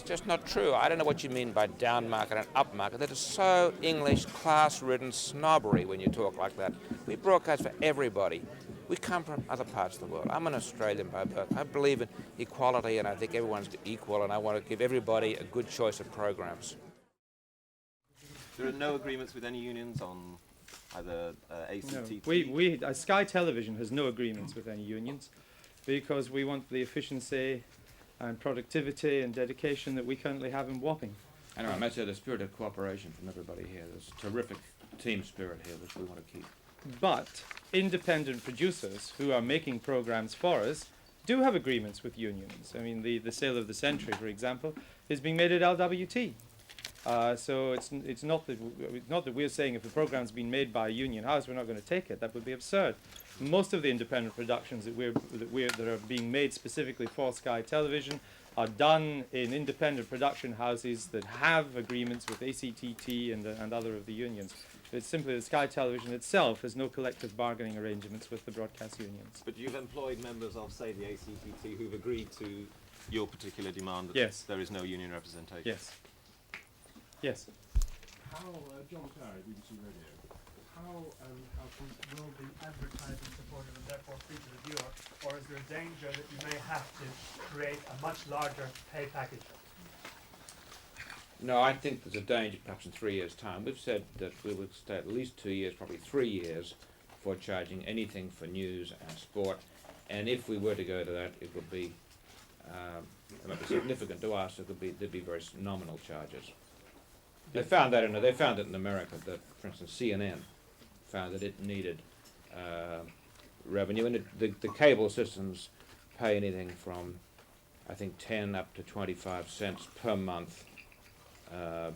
just not true. I don't know what you mean by downmarket and upmarket. That is so English, class-ridden snobbery when you talk like that. We broadcast for everybody. We come from other parts of the world. I'm an Australian by birth. I believe in equality, and I think everyone's equal, and I want to give everybody a good choice of programs. There are no agreements with any unions on either ACTT? No. Sky Television has no agreements with any unions because we want the efficiency and productivity and dedication that we currently have in Wapping. And I must say the spirit of cooperation from everybody here. There's terrific team spirit here which we want to keep. But independent producers who are making programs for us do have agreements with unions. I mean, the Sale of the Century, for example, is being made at LWT. So it's not that we're saying if the program's been made by a union house, we're not going to take it. That would be absurd. Most of the independent productions that are being made specifically for Sky Television are done in independent production houses that have agreements with ACTT and other of the unions. It's simply that Sky Television itself has no collective bargaining arrangements with the broadcast unions. But you've employed members of, say, the ACTT who've agreed to your particular demand that yes. There is no union representation? Yes. Yes. How, John Clary, BBC Radio, how will the advertising supported and therefore free to the viewer, or is there a danger that you may have to create a much larger pay package? No, I think there's a danger perhaps in 3 years' time. We've said that we would stay at least 2 years, probably 3 years, for charging anything for news and sport. And if we were to go to that, it would be, it might be significant to us. There'd be very nominal charges. They found it in America that, for instance, CNN found that it needed revenue, and the cable systems pay anything from, I think, 10 up to 25 cents per month per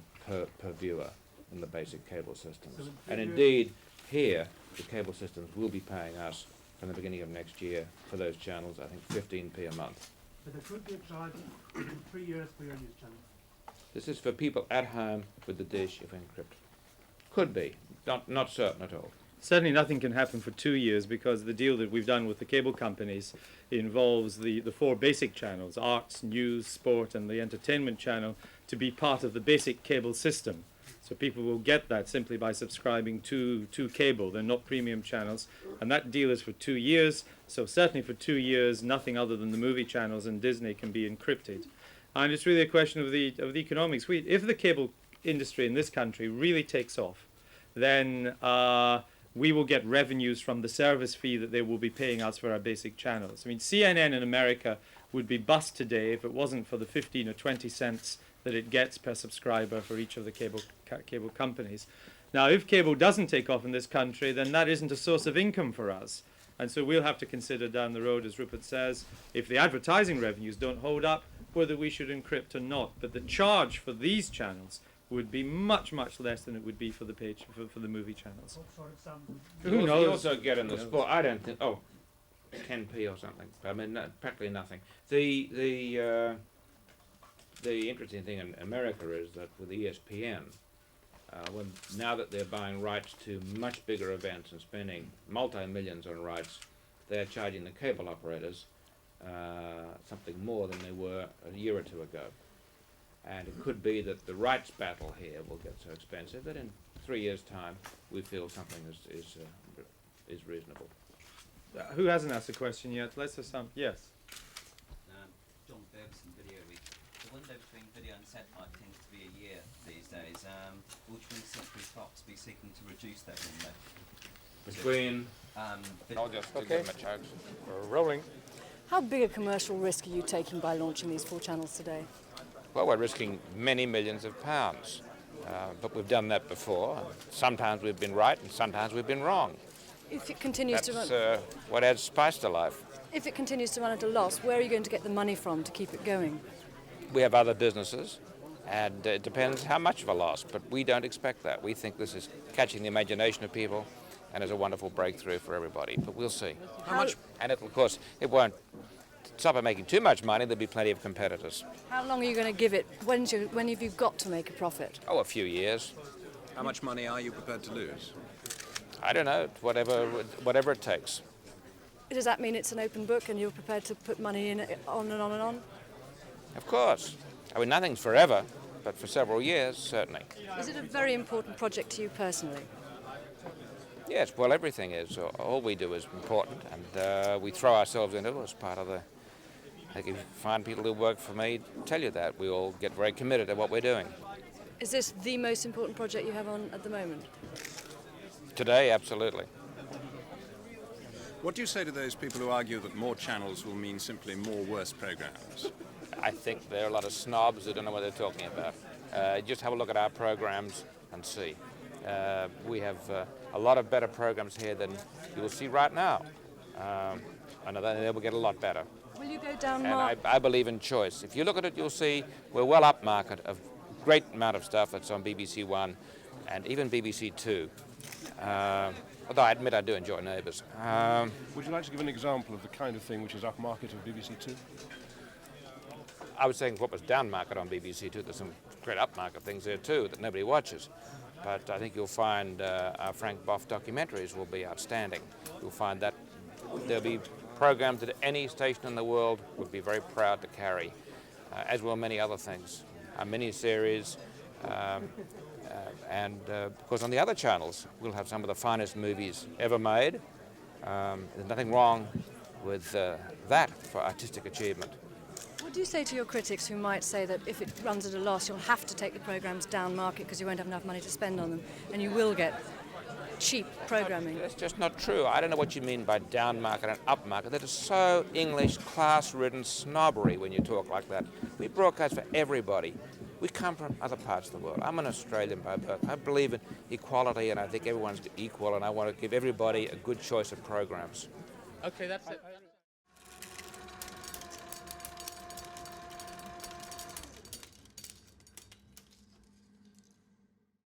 viewer in the basic cable systems. So and indeed, here, the cable systems will be paying us from the beginning of next year for those channels, I think 15p a month. But there could be a charge in 3 years for your news channel. This is for people at home with the dish if encrypted. Could be, not certain at all. Certainly nothing can happen for 2 years because the deal that we've done with the cable companies involves the 4 basic channels, arts, news, sport and the entertainment channel, to be part of the basic cable system. So people will get that simply by subscribing to cable. They're not premium channels. And that deal is for 2 years. So certainly for 2 years, nothing other than the movie channels and Disney can be encrypted. And it's really a question of the economics. If the cable industry in this country really takes off, then we will get revenues from the service fee that they will be paying us for our basic channels. I mean, CNN in America would be bust today if it wasn't for the 15 or 20 cents that it gets per subscriber for each of the cable companies. Now, if cable doesn't take off in this country, then that isn't a source of income for us. And so we'll have to consider down the road, as Rupert says, if the advertising revenues don't hold up, whether we should encrypt or not. But the charge for these channels would be much, much less than it would be for the for the movie channels. What sort of sum? Who knows? You also get in the sport. I don't think. 10p or something. I mean, practically nothing. The interesting thing in America is that with ESPN, now that they're buying rights to much bigger events and spending multi-millions on rights, they're charging the cable operators something more than they were a year or two ago. And it could be that the rights battle here will get so expensive that in 3 years' time we feel something is reasonable. Who hasn't asked a question yet? Let's have some. Yes. John Ferguson, Video Week. The window between video and satellite tends to be a year these days. Will 20th Century Fox be seeking to reduce that window? Between... I'll just give them a chance. We're rolling. How big a commercial risk are you taking by launching these 4 channels today? Well, we're risking many millions of pounds, but we've done that before. Sometimes we've been right and sometimes we've been wrong. If it continues to run... That's what adds spice to life. If it continues to run at a loss, where are you going to get the money from to keep it going? We have other businesses, and it depends how much of a loss, but we don't expect that. We think this is catching the imagination of people and is a wonderful breakthrough for everybody, but we'll see. How much? And of course, it won't stop it making too much money. There'll be plenty of competitors. How long are you going to give it? When have you got to make a profit? Oh, a few years. How much money are you prepared to lose? I don't know, whatever it takes. Does that mean it's an open book and you're prepared to put money in it on and on and on? Of course. I mean, nothing's forever, but for several years, certainly. Is it a very important project to you personally? Yes, well, everything is. All we do is important, and we throw ourselves into it as part of the... I can find people who work for me tell you that. We all get very committed to what we're doing. Is this the most important project you have on at the moment? Today, absolutely. What do you say to those people who argue that more channels will mean simply more worse programs? I think there are a lot of snobs who don't know what they're talking about. Just have a look at our programs and see. We have a lot of better programs here than you will see right now. And they will get a lot better. Will you go down And I believe in choice. If you look at it, you'll see we're well upmarket. A great amount of stuff that's on BBC One and even BBC Two. Although I admit I do enjoy Neighbours. Would you like to give an example of the kind of thing which is upmarket of BBC Two? I was saying what was downmarket on BBC Two. There's some great upmarket things there too that nobody watches. But I think you'll find our Frank Boff documentaries will be outstanding. You'll find that there'll be programs that any station in the world would be very proud to carry, as will many other things. Our mini-series, and of course on the other channels we'll have some of the finest movies ever made. There's nothing wrong with that for artistic achievement. What do you say to your critics who might say that if it runs at a loss, you'll have to take the programmes down market because you won't have enough money to spend on them, and you will get cheap programming? That's just not true. I don't know what you mean by down market and up market. That is so English, class-ridden snobbery when you talk like that. We broadcast for everybody. We come from other parts of the world. I'm an Australian by birth. I believe in equality, and I think everyone's equal, and I want to give everybody a good choice of programs. Okay, that's it.